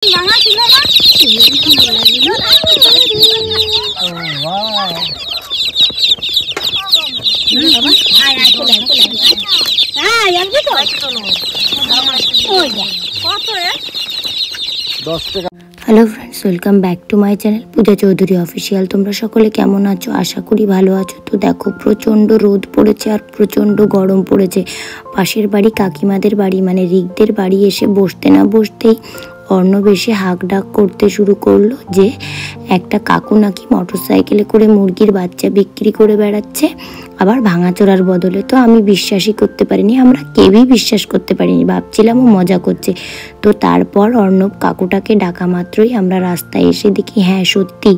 Hello friends, welcome back to my channel Puja Chowdhury official. তোমরা সকলে কেমন আছো? আশা করি ভালো আছো। তো দেখো, প্রচণ্ড রোদ পড়েছে আর প্রচণ্ড গরম পড়েছে। পাশের বাড়ি কাকিমাদের বাড়ি মানে রিকদের বাড়ি এসে বসতে না বসতেই অর্ণব এসে হাঁক ডাক করতে শুরু করলো যে একটা কাকু নাকি মোটরসাইকেলে করে মুরগির বাচ্চা বিক্রি করে বেড়াচ্ছে, আবার ভাঙাচোরার বদলে। তো আমি বিশ্বাসই করতে পারিনি, আমরা কেউই বিশ্বাস করতে পারিনি, ভাবছিলাম ও মজা করছে। তো তারপর অর্ণব কাকুটাকে ডাকা মাত্রই আমরা রাস্তায় এসে দেখি হ্যাঁ সত্যি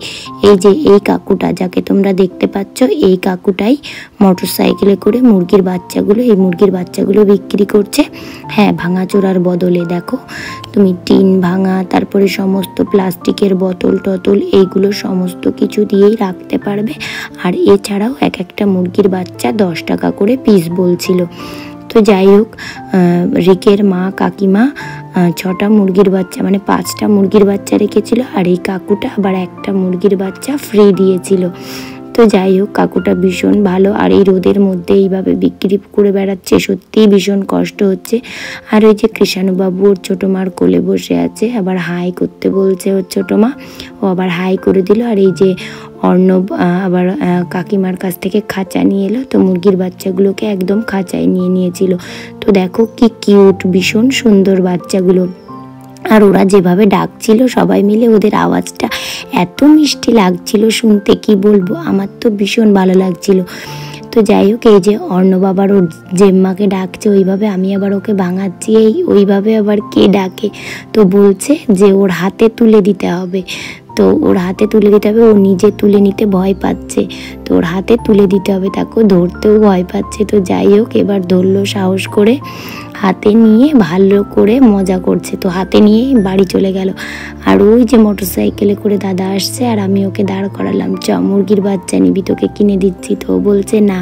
এই যে এই কাকুটা যাকে তোমরা দেখতে পাচ্ছ, এই কাকুটাই মোটরসাইকেলে করে মুরগির বাচ্চাগুলো বিক্রি করছে। হ্যাঁ, ভাঙাচোরার বদলে। দেখো তুমি টিন ভাঙা, তারপরে সমস্ত প্লাস্টিকের বোতল টতল এইগুলো সমস্ত কিছু দিয়েই রাখতে পারবে। আর এছাড়াও এক একটা মুরগির বাচ্চা 10 টাকা করে পিস বলছিল। তো যাই হোক, রিকের মা কাকিমা 6টা মুরগির বাচ্চা মানে 5টা মুরগির বাচ্চা রেখেছিল, আর এই কাকুটা আবার একটা মুরগির বাচ্চা ফ্রি দিয়েছিল। তো যাই হোক, কাকুটা ভীষণ ভালো। আর এই রোদের মধ্যে এইভাবে বিক্রি করে বেড়াচ্ছে, সত্যিই ভীষণ কষ্ট হচ্ছে। আর ওই যে কৃষাণুবাবু ওর ছোটো মার কোলে বসে আছে, আবার হাই করতে বলছে ওর ছোটো মা, ও আবার হাই করে দিল। আর এই যে অর্ণব আবার কাকিমার কাছ থেকে খাঁচা নিয়ে এলো, তো মুরগির বাচ্চাগুলোকে একদম খাঁচায় নিয়েছিল। তো দেখো কি কিউট, ভীষণ সুন্দর বাচ্চাগুলো। আর ওরা যেভাবে ডাকছিল সবাই মিলে, ওদের আওয়াজটা এত মিষ্টি লাগছিল শুনতে, কি বলবো, আমার তো ভীষণ ভালো লাগছিল। তো যাই হোক, এই যে অর্ণব আবার ওর জেম্মাকে ডাকছে ওইভাবে, আমি আবার ওকে ভাঙাচ্ছি ওইভাবে আবার কে ডাকে, তো বলছে যে ওর হাতে তুলে দিতে হবে। তো ওর হাতে তুলে দিতে হবে, ও নিজে তুলে নিতে ভয় পাচ্ছে, তো ওর হাতে তুলে দিতে হবে, তাকে ধরতেও ভয় পাচ্ছে। তো যাই হোক, এবার ধরলো সাহস করে, হাতে নিয়ে ভালো করে মজা করছে। তো হাতে নিয়ে বাড়ি চলে গেল। আর ওই যে মোটরসাইকেলে করে দাদা আসছে, আর আমি ওকে দাঁড় করালাম, চ মুরগির বাচ্চা নিবি, তোকে কিনে দিচ্ছি। তো বলছে না,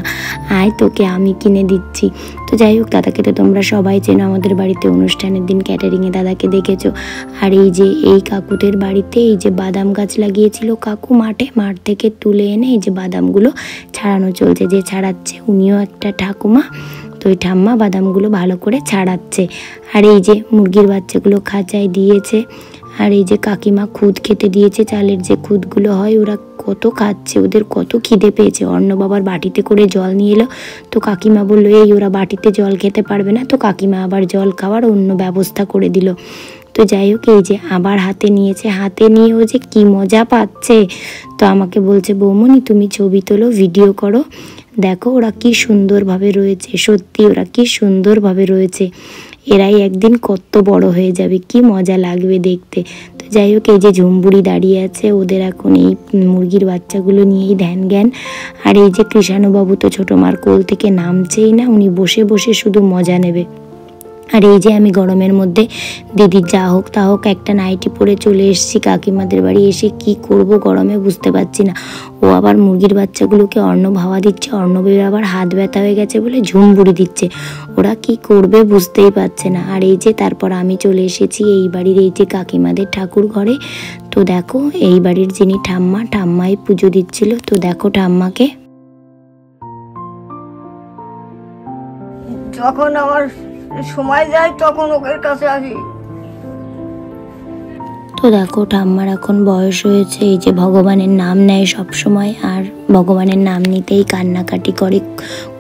আয় তোকে আমি কিনে দিচ্ছি। তো যাই হোক, দাদাকে তো তোমরা সবাই চেনো, আমাদের বাড়িতে অনুষ্ঠানের দিন ক্যাটারিংয়ে দাদাকে দেখেছো। আর এই যে এই কাকুদের বাড়িতে এই যে বাদাম গাছ লাগিয়েছিল কাকু, মাঠ থেকে তুলে এনে এই যে বাদামগুলো ছাড়ানো চলছে। যে ছাড়াচ্ছে উনিও একটা ঠাকুমা, তো ওই ঠাম্মা বাদামগুলো ভালো করে ছাড়াচ্ছে। আর এই যে মুরগির বাচ্চাগুলো খাঁচায় দিয়েছে। আর এই যে কাকিমা খুদ খেতে দিয়েছে, চালের যে খুদগুলো হয়, ওরা কত খাচ্ছে, ওদের কত খিদে পেয়েছে। অর্ণব আবার বাটিতে করে জল নিয়ে এলো, তো কাকিমা বললো এই ওরা বাটিতে জল খেতে পারবে না, তো কাকিমা আবার জল খাওয়ার অন্য ব্যবস্থা করে দিল। তো যাই হোক, এই যে আবার হাতে নিয়েছে, হাতে নিয়ে ও যে কি মজা পাচ্ছে। তো আমাকে বলছে বৌমনি তুমি ছবি তোলো, ভিডিও করো, দেখো ওরা কি সুন্দরভাবে রয়েছে, সত্যি ওরা কি সুন্দরভাবে রয়েছে, এরাই একদিন কত বড় হয়ে যাবে, কি মজা লাগবে দেখতে। তো যাই হোক, এই যে ঝুমবুড়ি দাঁড়িয়ে আছে, ওদের এখন এই মুরগির বাচ্চাগুলো নিয়েই ধ্যান জ্ঞান। আর এই যে কৃষাণুবাবু তো ছোটো মার কোল থেকে নামছেই না, উনি বসে বসে শুধু মজা নেবে। আর এই যে আমি গরমের মধ্যে দিদির যা হোক তা হোক একটা নাইটি পরে চলে এসেছি কাকিমাদের বাড়ি। এসে কি করব গরমে বুঝতে পারছি না। ও আবার মুরগির বাচ্চাগুলোকে অর্ণব হাওয়া দিচ্ছে, অর্ণবের আবার হাত ব্যথা হয়ে গেছে বলে ঝুমবুড়ি দিচ্ছে, ওরা কি করবে বুঝতেই পারছে না। আর এই যে তারপর আমি চলে এসেছি এই বাড়ির এই যে কাকিমাদের ঠাকুর ঘরে। তো দেখো এই বাড়ির যিনি ঠাম্মাই পুজো দিচ্ছিল। তো দেখো ঠাম্মাকে, যখন আমার সময় যায় তখন ওদের কাছে আসি। তো দেখো ঠাম্মার এখন বয়স হয়েছে, এই যে ভগবানের নাম নেয় সব সময়, আর ভগবানের নাম নিতেই কান্নাকাটি করে,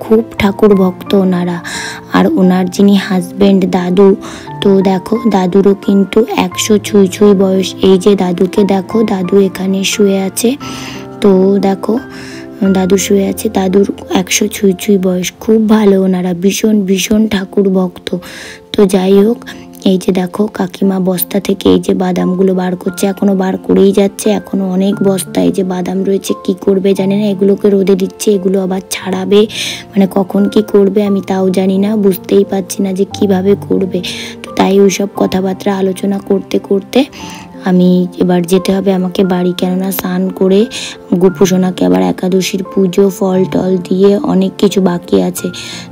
খুব ঠাকুর ভক্ত ওনারা। আর ওনার যিনি হাজবেন্ড দাদু, তো দেখো দাদুরও কিন্তু 100 ছুঁই বয়স। এই যে দাদুকে দেখো, দাদু এখানে শুয়ে আছে। তো দেখো দাদু শুয়ে আছে, দাদুর 100 ছুঁই বয়স, খুব ভালো ওনারা, ভীষণ ঠাকুর ভক্ত। তো যাই হোক, এই যে দেখো কাকিমা বস্তা থেকে এই যে বাদামগুলো বার করছে, এখনো বার করেই যাচ্ছে, এখনো অনেক বস্তা এই যে বাদাম রয়েছে, কি করবে জানি না, এগুলোকে রোদে দিচ্ছে, এগুলো আবার ছাড়াবে, মানে কখন কি করবে আমি তাও জানি না, বুঝতেই পারছি না যে কিভাবে করবে। তো তাই ওইসব কথাবার্তা আলোচনা করতে করতে আমি এবার যেতে হবে আমাকে বাড়ি, কেননা স্নান করে গোপু সোনাকে আবার একাদশীর পুজো ফল টল দিয়ে অনেক কিছু বাকি আছে।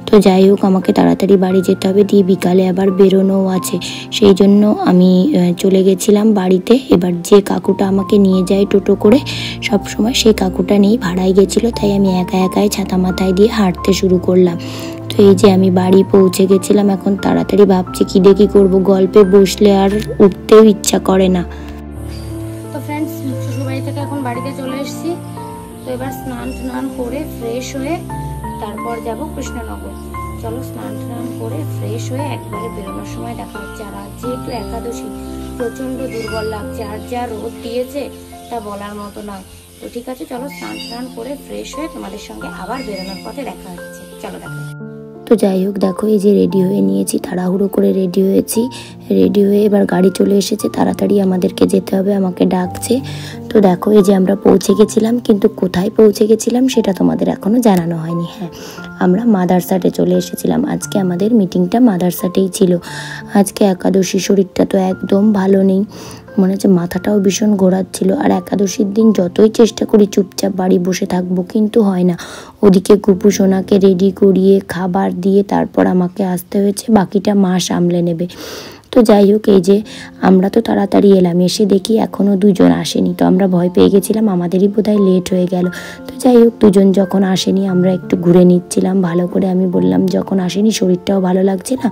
তো যাই হোক আমাকে তাড়াতাড়ি বাড়ি যেতে হবে, দিয়ে বিকালে আবার বেরোনোও আছে। সেই জন্য আমি চলে গেছিলাম বাড়িতে। এবার যে কাকুটা আমাকে নিয়ে যায় টোটো করে সব সময়, সেই কাকুটা নেই, ভাড়ায় গেছিলো, তাই আমি একা একাই ছাতা মাথায় দিয়ে হাঁটতে শুরু করলাম। তো এই যে আমি বাড়ি পৌঁছে গেছিলাম। এখন তাড়াতাড়ি ভাবছি কী দিয়ে কী করবো, গল্পে বসলে আর উঠতেও ইচ্ছা করে না। তো ফ্রেন্ডস, শ্বশুরবাড়ি থেকে এখন বাড়িতে চলে এসেছি। তো এবার স্নান করে ফ্রেশ হয়ে তারপর যাব কৃষ্ণনগর। চলো স্নান করে ফ্রেশ হয়ে একবারে বেরোনোর সময় দেখা হচ্ছে। আর আজ যেহেতু একাদশী, প্রচণ্ড দুর্বল লাগছে, আর যা রোদ দিয়েছে তা বলার মতো নয়। তো ঠিক আছে, চলো স্নান করে ফ্রেশ হয়ে তোমাদের সঙ্গে আবার বেরোনোর পথে দেখা হচ্ছে। চলো দেখা। তো যাই হোক দেখো, এই যে রেডি হয়ে নিয়েছি, তাড়াহুড়ো করে রেডি হয়েছি। রেডি হয়ে এবার গাড়ি চলে এসেছে, তাড়াতাড়ি আমাদেরকে যেতে হবে, আমাকে ডাকছে। তো দেখো এই যে আমরা পৌঁছে গেছিলাম, কিন্তু কোথায় পৌঁছে গেছিলাম সেটা তোমাদের এখনও জানানো হয়নি। হ্যাঁ, আমরা মাদারসাটে চলে এসেছিলাম। আজকে আমাদের মিটিংটা মাদারসাটেই ছিল। আজকে একাদশী, শরীরটা তো একদম ভালো নেই, মনে হচ্ছে মাথাটাও ভীষণ ঘোরাচ্ছিল। আর একাদশীর দিন যতই চেষ্টা করি চুপচাপ বাড়ি বসে থাকবো, কিন্তু হয় না। ওদিকে গুপু সোনাকে রেডি করিয়ে খাবার দিয়ে তারপর আমাকে আসতে হয়েছে, বাকিটা মা সামলে নেবে। তো যাই হোক, এই যে আমরা তো তাড়াতাড়ি এলাম, এসে দেখি এখনও দুজন আসেনি। তো আমরা ভয় পেয়ে গেছিলাম আমাদেরই বোধহয় লেট হয়ে গেল। তো যাই হোক, দুজন যখন আসেনি আমরা একটু ঘুরে নিচ্ছিলাম ভালো করে। আমি বললাম যখন আসেনি শরীরটাও ভালো লাগছে না,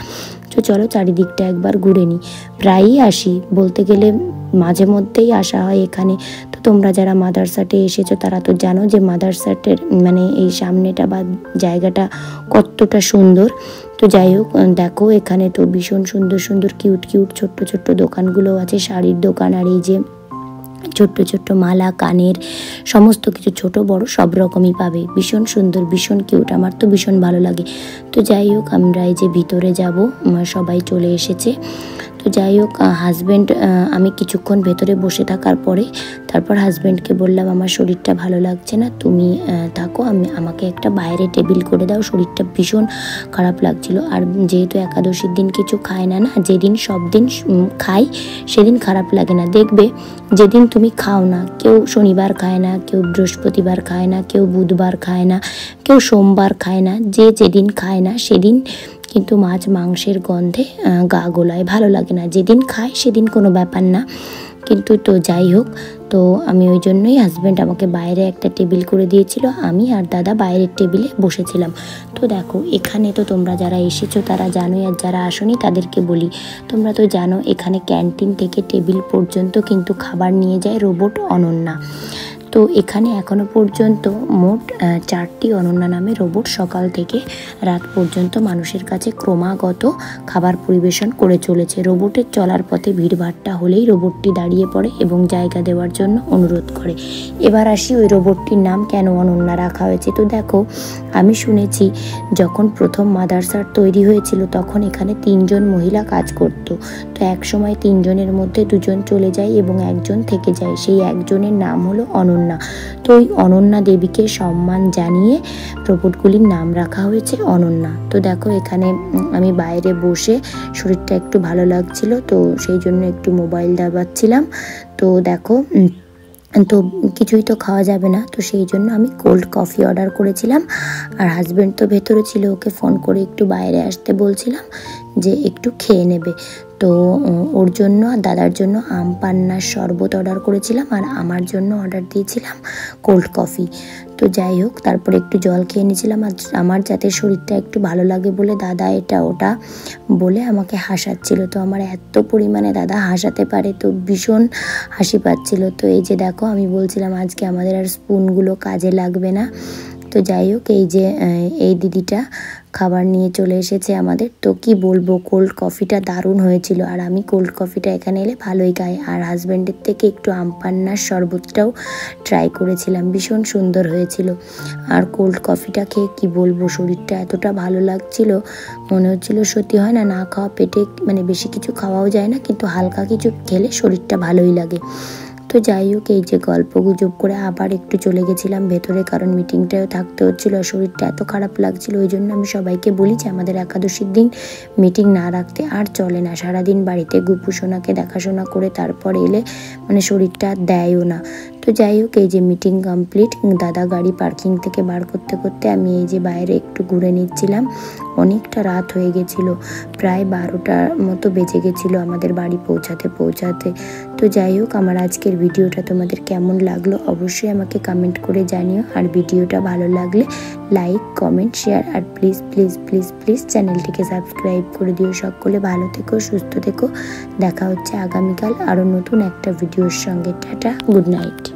তো চলো চারিদিকটা একবার ঘুরে নিই। প্রায়ই আসি, বলতে গেলে মাঝে মধ্যেই আসা হয় এখানে। তো তোমরা যারা মাদারসাটে এসেছো তারা তো জানো যে মাদারসাটের মানে এই সামনেটা বা জায়গাটা কতটা সুন্দর। তো যাই হোক দেখো, এখানে তো ভীষণ সুন্দর সুন্দর কিউট কিউট ছোট্ট ছোট্ট দোকানগুলো আছে, শাড়ির দোকান। আর এই যে ছোট্ট ছোট্ট মালা, কানের, সমস্ত কিছু ছোট বড় সব রকমই পাবে। ভীষণ সুন্দর, ভীষণ কিউট, আমার তো ভীষণ ভালো লাগে। তো যাই হোক আমরা এই যে ভিতরে যাব, সবাই চলে এসেছে। তো যাই হোক হাজব্যান্ড, আমি কিছুক্ষণ ভেতরে বসে থাকার পরে তারপর হাজব্যান্ডকে বললাম আমার শরীরটা ভালো লাগছে না, তুমি থাকো, আমাকে একটা বাইরে টেবিল করে দাও, শরীরটা ভীষণ খারাপ লাগছিল। আর যেহেতু একাদশীর দিন কিছু খায় না, যেদিন সব দিন খাই সেদিন খারাপ লাগে না। দেখবে যেদিন তুমি খাও না, কেউ শনিবার খায় না, কেউ বৃহস্পতিবার খায় না, কেউ বুধবার খায় না, কেউ সোমবার খায় না, যেদিন খায় না সেদিন কিন্তু মাছ মাংসের গন্ধে গা গোলায়, ভালো লাগে না। যেদিন খায় সেদিন কোনো ব্যাপার না, কিন্তু তো যাই হোক, তো আমি ওই জন্যই হাজব্যান্ড আমাকে বাইরে একটা টেবিল করে দিয়েছিল, আমি আর দাদা বাইরের টেবিলে বসেছিলাম। তো দেখো এখানে তো তোমরা যারা এসেছো তারা জানোই, আর যারা আসোনি তাদেরকে বলি, তোমরা তো জানো এখানে ক্যান্টিন থেকে টেবিল পর্যন্ত কিন্তু খাবার নিয়ে যায় রোবট অনন্যা। তো এখানে এখনো পর্যন্ত মোট 4টি অনন্যা নামে রোবট সকাল থেকে রাত পর্যন্ত মানুষের কাছে ক্রমাগত খাবার পরিবেশন করে চলেছে। রোবটের চলার পথে ভিড়ভাট্টা হলেই রোবটটি দাঁড়িয়ে পড়ে এবং জায়গা দেওয়ার জন্য অনুরোধ করে। এবার আসি ওই রোবটটির নাম কেন অনন্যা রাখা হয়েছে। তো দেখো, আমি শুনেছি যখন প্রথম মাদারসাট তৈরি হয়েছিল তখন এখানে 3জন মহিলা কাজ করত। তো এক সময় 3জনের মধ্যে 2জন চলে যায় এবং একজন থেকে যায়, সেই একজনের নাম হলো অনন্যা। তো ওই অনন্যা দেবীকে সম্মান জানিয়ে রোবটগুলির নাম রাখা হয়েছে অনন্যা। তো দেখো এখানে আমি বাইরে বসে শরীরটা একটু ভালো লাগছিল, তো সেই জন্য একটু মোবাইল দাবাচ্ছিলাম। তো দেখো তো কিছুই তো খাওয়া যাবে না, তো সেই জন্য আমি কোল্ড কফি অর্ডার করেছিলাম। আর হাজব্যান্ড তো ভেতরে ছিল, ওকে ফোন করে একটু বাইরে আসতে বলছিলাম যে একটু খেয়ে নেবে। তো ওর জন্য আর দাদার জন্য আম পান্নার শরবত অর্ডার করেছিলাম, আর আমার জন্য অর্ডার দিয়েছিলাম কোল্ড কফি। তো যাই হোক তারপরে একটু জল খেয়ে নিয়েছিলাম। আর আমার যাতে শরীরটা একটু ভালো লাগে বলে দাদা এটা ওটা বলে আমাকে হাসাচ্ছিল। তো আমার এত পরিমাণে দাদা হাসাতে পারে, তো ভীষণ হাসি পাচ্ছিল। তো এই যে দেখো আমি বলছিলাম আজকে আমাদের আর স্পুনগুলো কাজে লাগবে না। তো যাই হোক এই যে এই দিদিটা খাবার নিয়ে চলে এসেছে আমাদের। তো কি বলবো, কোল্ড কফিটা দারুণ হয়েছিল। আর আমি কোল্ড কফিটা এখানে এলে ভালোই খাই। আর হাজব্যান্ডের থেকে একটু আম পান্নার শরবতটাও ট্রাই করেছিলাম, ভীষণ সুন্দর হয়েছিল। আর কোল্ড কফিটা খেয়ে কি বলবো, শরীরটা এতটা ভালো লাগছিল, মনে হচ্ছিল সত্যি হয় না, না খাওয়া পেটে মানে বেশি কিছু খাওয়াও যায় না, কিন্তু হালকা কিছু খেলে শরীরটা ভালোই লাগে। তো যাই হোক, এই যে গল্প গুজব করে আবার একটু চলে গেছিলাম ভেতরে, কারণ মিটিংটাও থাকতে হচ্ছিল। শরীরটা এত খারাপ লাগছিল, ওই জন্য আমি সবাইকে বলি যে আমাদের একাদশীর দিন মিটিং না রাখতে আর চলে না। সারাদিন বাড়িতে গুপু সোনাকে দেখাশোনা করে তারপর এলে মানে শরীরটা আর দেয়ও না। তো যাই হোক, এই যে মিটিং কমপ্লিট। দাদা গাড়ি পার্কিং থেকে বার করতে করতে আমি এই যে বাইরে একটু ঘুরে নিচ্ছিলাম। অনেকটা রাত হয়ে গেছিলো, প্রায় 12টার মতো বেজে গেছিলো আমাদের বাড়ি পৌঁছাতে। তো যাই হোক, আমার আজকের ভিডিওটা তোমাদের কেমন লাগলো অবশ্যই আমাকে কমেন্ট করে জানিও। আর ভিডিওটা ভালো লাগলে লাইক, কমেন্ট, শেয়ার আর প্লিজ প্লিজ প্লিজ প্লিজ চ্যানেলটিকে সাবস্ক্রাইব করে দিও। সকলে ভালো থেকো, সুস্থ থেকো। দেখা হচ্ছে আগামীকাল আরও নতুন একটা ভিডিওর সঙ্গে। Tata, good night.